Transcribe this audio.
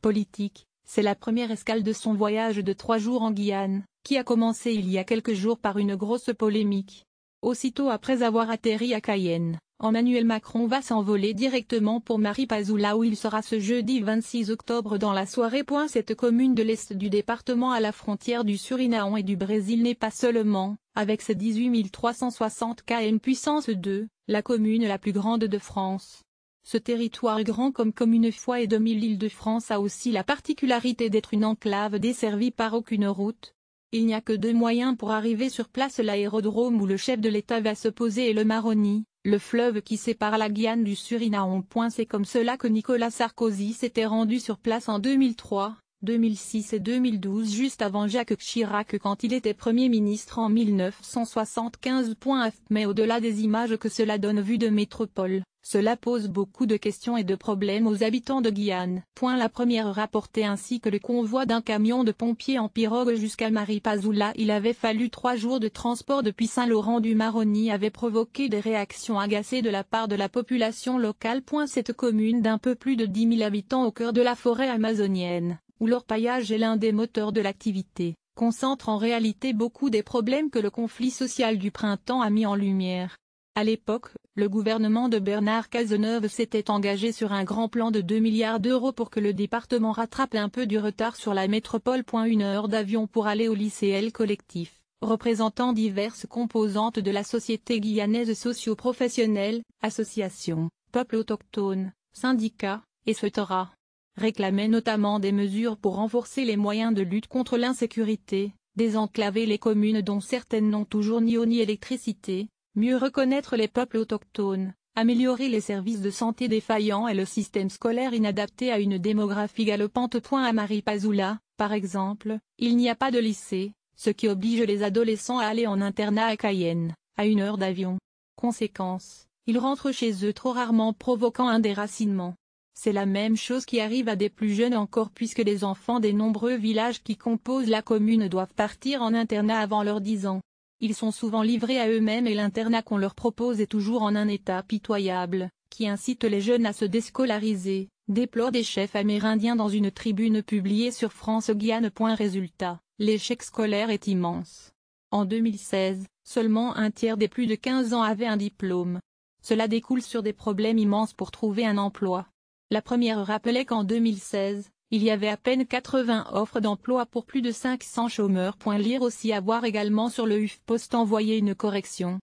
Politique, c'est la première escale de son voyage de 3 jours en Guyane, qui a commencé il y a quelques jours par une grosse polémique. Aussitôt après avoir atterri à Cayenne, Emmanuel Macron va s'envoler directement pour Maripasoula où il sera ce jeudi 26 octobre dans la soirée. Cette commune de l'est du département à la frontière du Suriname et du Brésil n'est pas seulement, avec ses 18 360 km puissance 2, la commune la plus grande de France. Ce territoire grand comme une fois et demie l'Île-de-France a aussi la particularité d'être une enclave desservie par aucune route. Il n'y a que 2 moyens pour arriver sur place: l'aérodrome où le chef de l'État va se poser et le Maroni, le fleuve qui sépare la Guyane du Suriname. C'est comme cela que Nicolas Sarkozy s'était rendu sur place en 2003, 2006 et 2012 juste avant Jacques Chirac quand il était Premier ministre en 1975. Mais au-delà des images que cela donne vues de métropole, cela pose beaucoup de questions et de problèmes aux habitants de Guyane. La première rapportait ainsi que le convoi d'un camion de pompiers en pirogue jusqu'à Maripasoula, il avait fallu 3 jours de transport depuis Saint-Laurent-du-Maroni, avait provoqué des réactions agacées de la part de la population locale. Cette commune d'un peu plus de 10 000 habitants au cœur de la forêt amazonienne, où l'orpaillage est l'un des moteurs de l'activité, concentre en réalité beaucoup des problèmes que le conflit social du printemps a mis en lumière. À l'époque, le gouvernement de Bernard Cazeneuve s'était engagé sur un grand plan de 2 milliards d'euros pour que le département rattrape un peu du retard sur la métropole. 1 heure d'avion pour aller au lycée collectif, représentant diverses composantes de la société guyanaise socio-professionnelle, associations, peuples autochtones, syndicats, etc. réclamait notamment des mesures pour renforcer les moyens de lutte contre l'insécurité, désenclaver les communes dont certaines n'ont toujours ni eau ni électricité, mieux reconnaître les peuples autochtones, améliorer les services de santé défaillants et le système scolaire inadapté à une démographie galopante. À Maripasoula, par exemple, il n'y a pas de lycée, ce qui oblige les adolescents à aller en internat à Cayenne, à 1 heure d'avion. Conséquence, ils rentrent chez eux trop rarement, provoquant un déracinement. C'est la même chose qui arrive à des plus jeunes encore puisque les enfants des nombreux villages qui composent la commune doivent partir en internat avant leurs 10 ans. Ils sont souvent livrés à eux-mêmes et l'internat qu'on leur propose est toujours en un état pitoyable, qui incite les jeunes à se déscolariser, déplorent des chefs amérindiens dans une tribune publiée sur France Guyane. Résultat, l'échec scolaire est immense. En 2016, seulement un tiers des plus de 15 ans avaient un diplôme. Cela découle sur des problèmes immenses pour trouver un emploi. La première rappelait qu'en 2016, il y avait à peine 80 offres d'emploi pour plus de 500 chômeurs. Lire aussi à voir également sur le HuffPost. Envoyer une correction.